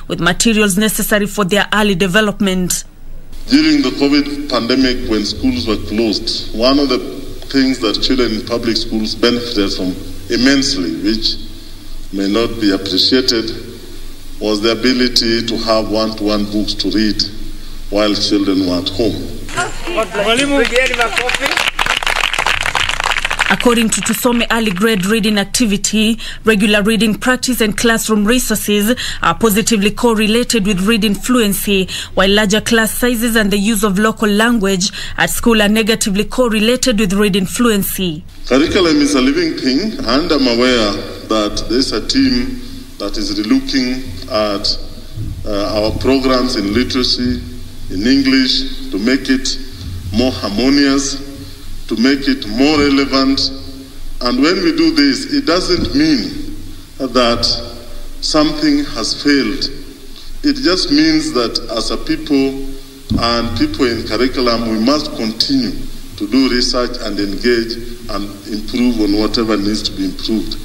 with materials necessary for their early development. During the COVID pandemic, when schools were closed, one of the things that children in public schools benefited from immensely, which may not be appreciated, was the ability to have one-to-one books to read while children were at home. According to Tusome early grade reading activity, regular reading practice and classroom resources are positively correlated with reading fluency, while larger class sizes and the use of local language at school are negatively correlated with reading fluency. Curriculum is a living thing, and I'm aware that there's a team that is relooking at our programs in literacy, in English, to make it more harmonious, to make it more relevant. And when we do this, it doesn't mean that something has failed. It just means that as a people and people in curriculum, we must continue to do research and engage and improve on whatever needs to be improved.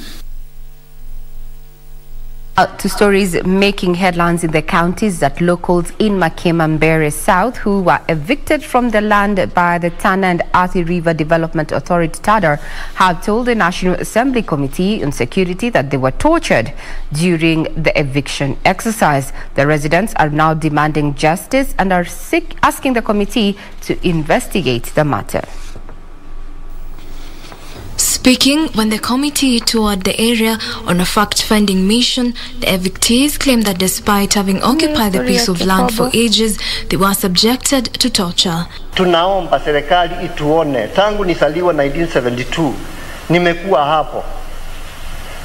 To stories making headlines in the counties that locals in Makemambere South who were evicted from the land by the Tana and Athi River Development Authority TADR have told the National Assembly Committee on Security that they were tortured during the eviction exercise. The residents are now demanding justice and are asking the committee to investigate the matter. Speaking when the committee toured the area on a fact-finding mission, the evictees claimed that despite having occupied the piece of land for ages, they were subjected to torture. Tunaomba serikali ituone. Tangu nisaliwa 1972, nimekuwa hapo.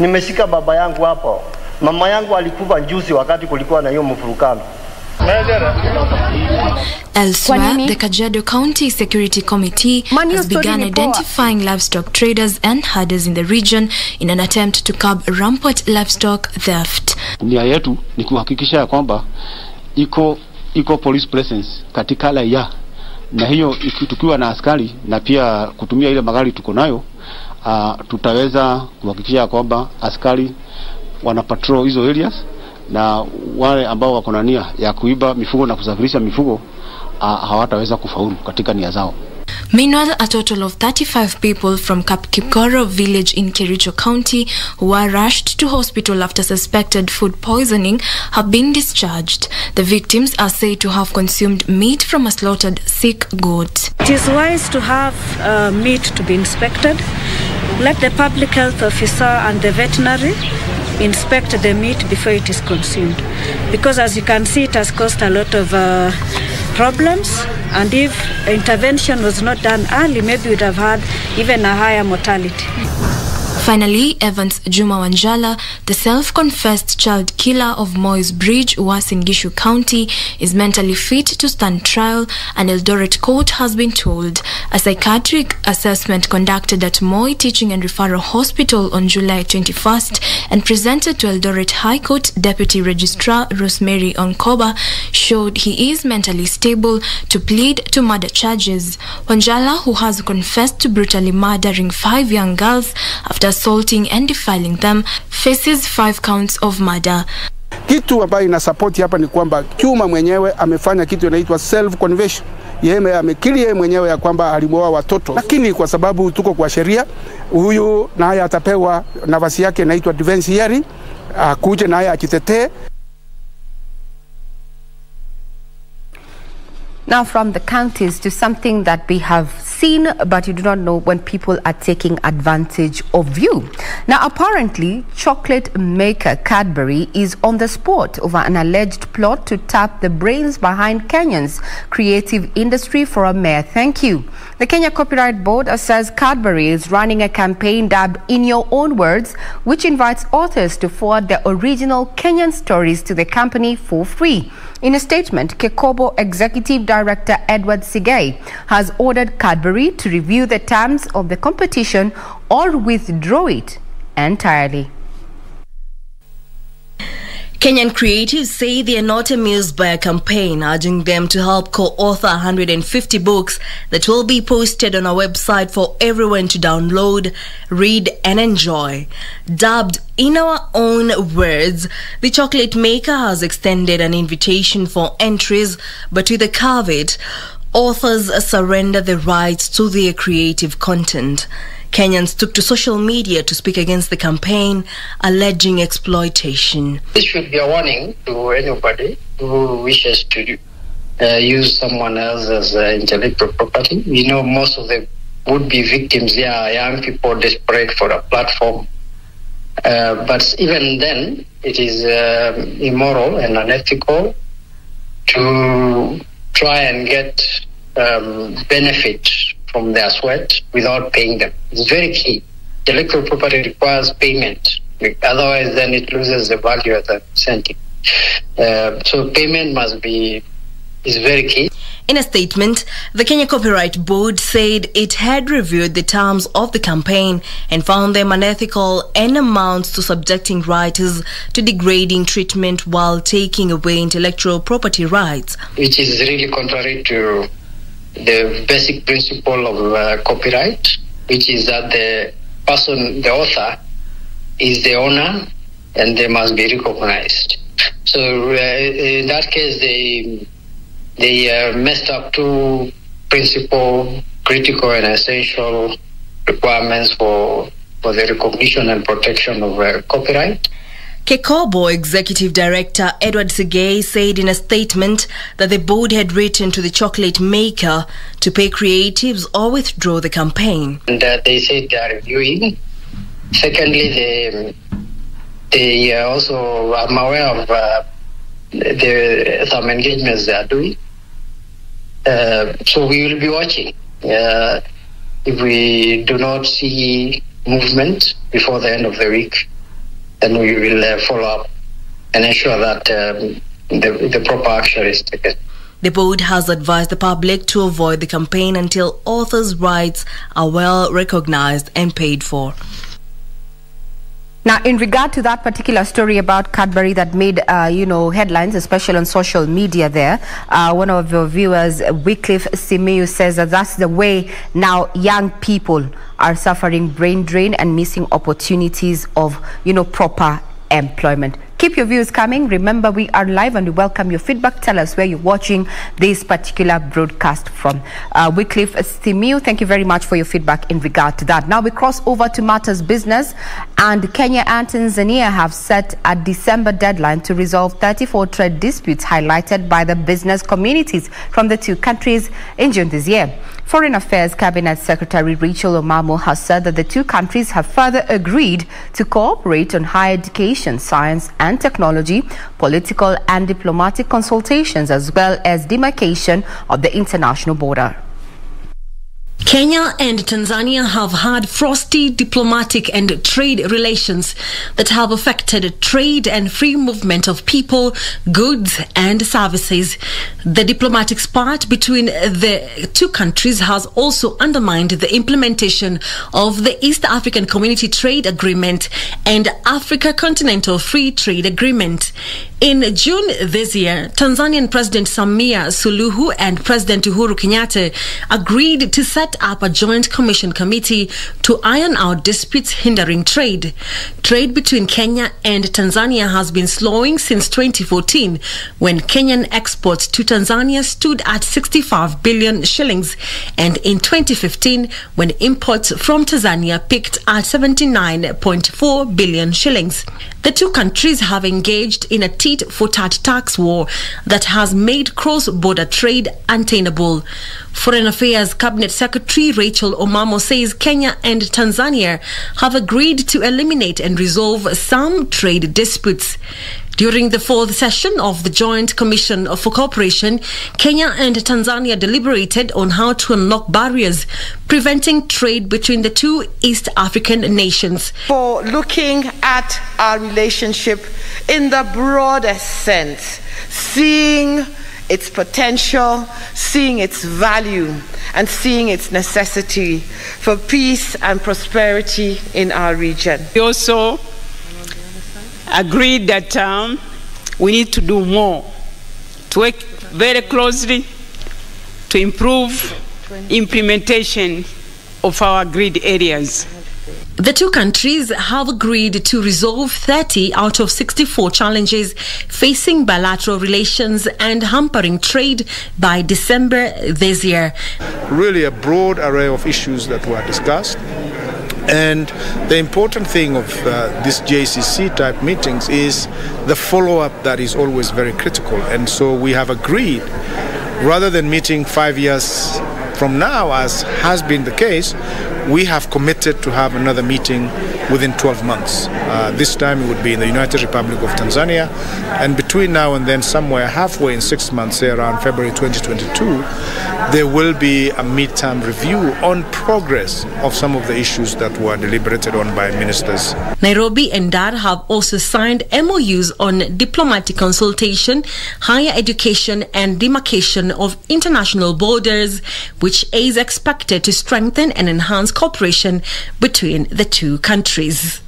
Nimeshika baba yangu hapo. Mama yangu alikufa juzi wakati kulikuwa na hiyo mfurukano. Elsewhere, the Kajiado County Security Committee has begun identifying livestock traders and herders in the region in an attempt to curb rampant livestock theft. Nia yetu ni kuhakikisha kwamba iko police presence katika raia, na hiyo tukiwa na askari na pia kutumia ile magari tuko nayo, tutaweza kuhakikisha kwamba askari wana patrol hizo areas, na wale ambao wako na nia ya kuiba mifugo na kusafirisha mifugo hawataweza kufaulu katika nia zao. Meanwhile, a total of 35 people from Kapkipkoro village in Kericho County who were rushed to hospital after suspected food poisoning have been discharged. The victims are said to have consumed meat from a slaughtered sick goat. It is wise to have meat to be inspected. Let the public health officer and the veterinary inspect the meat before it is consumed, because as you can see, it has caused a lot of problems, and if intervention was not done early, maybe we'd have had even a higher mortality. Finally, Evans Juma Wanjala, the self-confessed child killer of Moy's Bridge, Uasin Gishu County, is mentally fit to stand trial, and Eldoret Court has been told. A psychiatric assessment conducted at Moy Teaching and Referral Hospital on July 21st and presented to Eldoret High Court Deputy Registrar Rosemary Onkoba showed he is mentally stable to plead to murder charges. Wanjala, who has confessed to brutally murdering 5 young girls after assaulting and defiling them, faces 5 counts of murder. Kitu ambayo ina support hapa ni kwamba Chuma mwenyewe amefanya kitu inaitwa self confession. Yeye amekiri yeye mwenyewe ya kwamba alimuoa watoto, lakini kwa sababu tuko kwa sheria, huyu naye atapewa nafasi yake inaitwa defense hearing, akuje naye ajitetee. Now from the counties to something that we have seen but you do not know when people are taking advantage of you. Now apparently chocolate maker Cadbury is on the spot over an alleged plot to tap the brains behind Kenya's creative industry for a mere thank you. The Kenya Copyright Board says Cadbury is running a campaign dubbed In Your Own Words, which invites authors to forward their original Kenyan stories to the company for free. In a statement, Kekobo Executive Director Edward Sigay has ordered Cadbury to review the terms of the competition or withdraw it entirely. Kenyan creatives say they are not amused by a campaign urging them to help co-author 150 books that will be posted on our website for everyone to download, read and enjoy. Dubbed In Our Own Words, the chocolate maker has extended an invitation for entries, but with a caveat: authors surrender the rights to their creative content. Kenyans took to social media to speak against the campaign, alleging exploitation. This should be a warning to anybody who wishes to use someone else as intellectual property. You know, most of the would-be victims here are young people desperate for a platform. But even then, it is immoral and unethical to try and get benefit from their sweat without paying them. It's very key. Intellectual property requires payment. Otherwise, then it loses the value as a incentive. So payment is very key. In a statement, the Kenya Copyright Board said it had reviewed the terms of the campaign and found them unethical and amounts to subjecting writers to degrading treatment while taking away intellectual property rights. Which is really contrary to the basic principle of copyright, which is that the person, the author, is the owner and they must be recognized. So in that case, they messed up two principal, critical and essential requirements for the recognition and protection of copyright. Kekobo Executive Director Edward Segei said in a statement that the board had written to the chocolate maker to pay creatives or withdraw the campaign. And they said they are reviewing. Secondly, they also, I'm aware of some engagements they are doing. So we will be watching. If we do not see movement before the end of the week, then we will follow up and ensure that the proper action is taken. The board has advised the public to avoid the campaign until authors' rights are well recognized and paid for. Now, in regard to that particular story about Cadbury that made, headlines, especially on social media there, one of your viewers, Wycliffe Simiyu, says that that's the way now young people are suffering brain drain and missing opportunities of, proper employment. Keep your views coming. Remember, we are live and we welcome your feedback. Tell us where you're watching this particular broadcast from. Wycliffe Simiyu, thank you very much for your feedback in regard to that. Now we cross over to matters business, and Kenya and Tanzania have set a December deadline to resolve 34 trade disputes highlighted by the business communities from the two countries in June this year. Foreign Affairs Cabinet Secretary Rachel Omamo has said that the two countries have further agreed to cooperate on higher education, science and technology, political and diplomatic consultations, as well as demarcation of the international border. Kenya and Tanzania have had frosty diplomatic and trade relations that have affected trade and free movement of people, goods and services. The diplomatic spat between the two countries has also undermined the implementation of the East African Community Trade Agreement and Africa Continental Free Trade Agreement. In June this year, Tanzanian President Samia Suluhu and President Uhuru Kenyatta agreed to set up a joint commission committee to iron out disputes hindering trade. Trade between Kenya and Tanzania has been slowing since 2014, when Kenyan exports to Tanzania stood at 65 billion shillings, and in 2015, when imports from Tanzania peaked at 79.4 billion shillings. The two countries have engaged in a tit-for-tat tax war that has made cross-border trade untenable. Foreign Affairs Cabinet Secretary Rachel Omamo says Kenya and Tanzania have agreed to eliminate and resolve some trade disputes. During the fourth session of the Joint Commission for Cooperation, Kenya and Tanzania deliberated on how to unlock barriers preventing trade between the two East African nations. For looking at our relationship in the broadest sense, seeing its potential, seeing its value, and seeing its necessity for peace and prosperity in our region. We also agreed that we need to do more to work very closely to improve implementation of our grid areas. The two countries have agreed to resolve 30 out of 64 challenges facing bilateral relations and hampering trade by December this year. Really a broad array of issues that were discussed. And the important thing of these JCC type meetings is the follow-up that is always very critical. And so we have agreed, rather than meeting 5 years from now, as has been the case, we have committed to have another meeting within 12 months. This time it would be in the United Republic of Tanzania, and between now and then, somewhere halfway in 6 months, say around February 2022, there will be a midterm review on progress of some of the issues that were deliberated on by ministers. Nairobi and Dar have also signed MOUs on diplomatic consultation, higher education and demarcation of international borders, which is expected to strengthen and enhance cooperation between the two countries.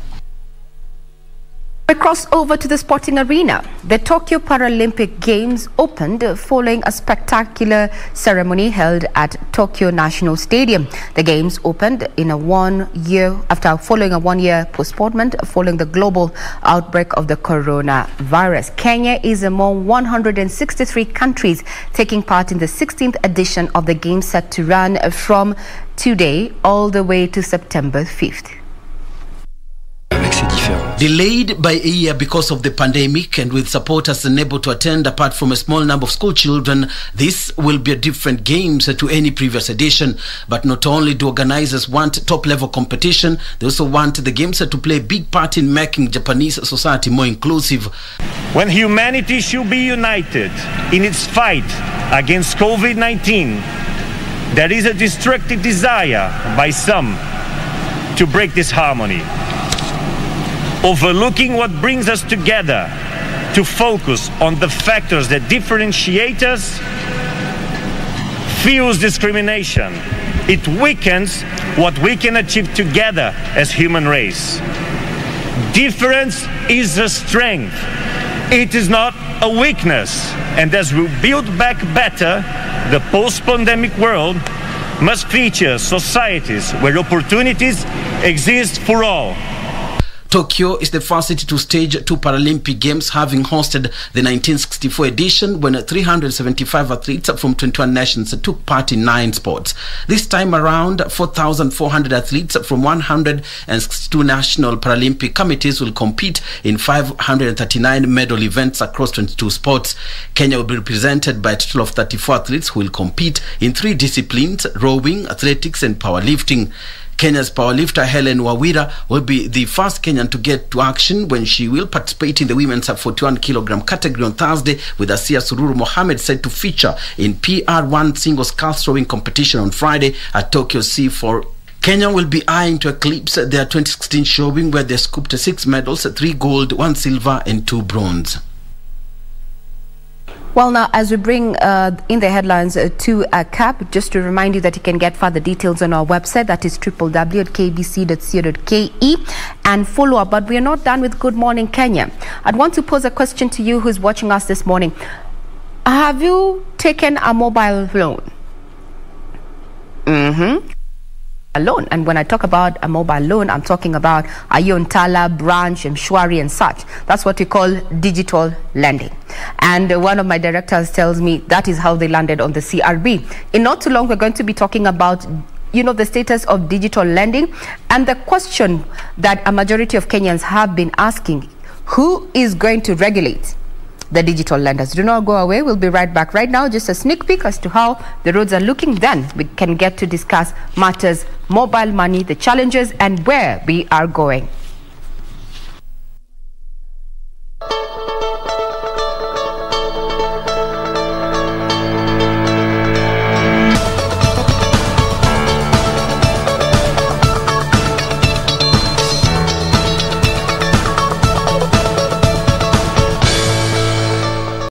We cross over to the sporting arena. The Tokyo Paralympic Games opened following a spectacular ceremony held at Tokyo National Stadium. The Games opened in following a one-year postponement following the global outbreak of the coronavirus. Kenya is among 163 countries taking part in the 16th edition of the Games, set to run from today all the way to September 5th. Delayed by a year because of the pandemic, and with supporters unable to attend apart from a small number of school children, this will be a different Games to any previous edition. But not only do organizers want top-level competition, they also want the Games to play a big part in making Japanese society more inclusive. When humanity should be united in its fight against COVID-19, there is a destructive desire by some to break this harmony, overlooking what brings us together, to focus on the factors that differentiate us, fuels discrimination. It weakens what we can achieve together as human race. Difference is a strength. It is not a weakness. And as we build back better, the post-pandemic world must feature societies where opportunities exist for all. Tokyo is the first city to stage two Paralympic Games, having hosted the 1964 edition when 375 athletes from 21 nations took part in 9 sports. This time around, 4,400 athletes from 162 national Paralympic committees will compete in 539 medal events across 22 sports. Kenya will be represented by a total of 34 athletes who will compete in 3 disciplines: rowing, athletics and powerlifting. Kenya's powerlifter Helen Wawira will be the first Kenyan to get to action when she will participate in the women's 41-kilogram category on Thursday, with Asia Sururu Mohammed set to feature in PR1 single sculls rowing competition on Friday at Tokyo C4. Kenya will be eyeing to eclipse their 2016 showing, where they scooped 6 medals, 3 gold, 1 silver and 2 bronze. Well, now, as we bring in the headlines to a cap, just to remind you that you can get further details on our website, that is www.kbc.co.ke, and follow up. But we are not done with Good Morning Kenya. I'd want to pose a question to you who's watching us this morning. Have you taken a mobile loan? A loan. And when I talk about a mobile loan, I'm talking about Ayontala, Branch, Mshwari and such. That's what we call digital lending. And one of my directors tells me that is how they landed on the CRB. In not too long, we're going to be talking about, you know, the status of digital lending and the question that a majority of Kenyans have been asking: who is going to regulate the digital lenders? Do not go away. We'll be right back. Right now, just a sneak peek as to how the roads are looking. Then we can get to discuss matters mobile money, the challenges and where we are going.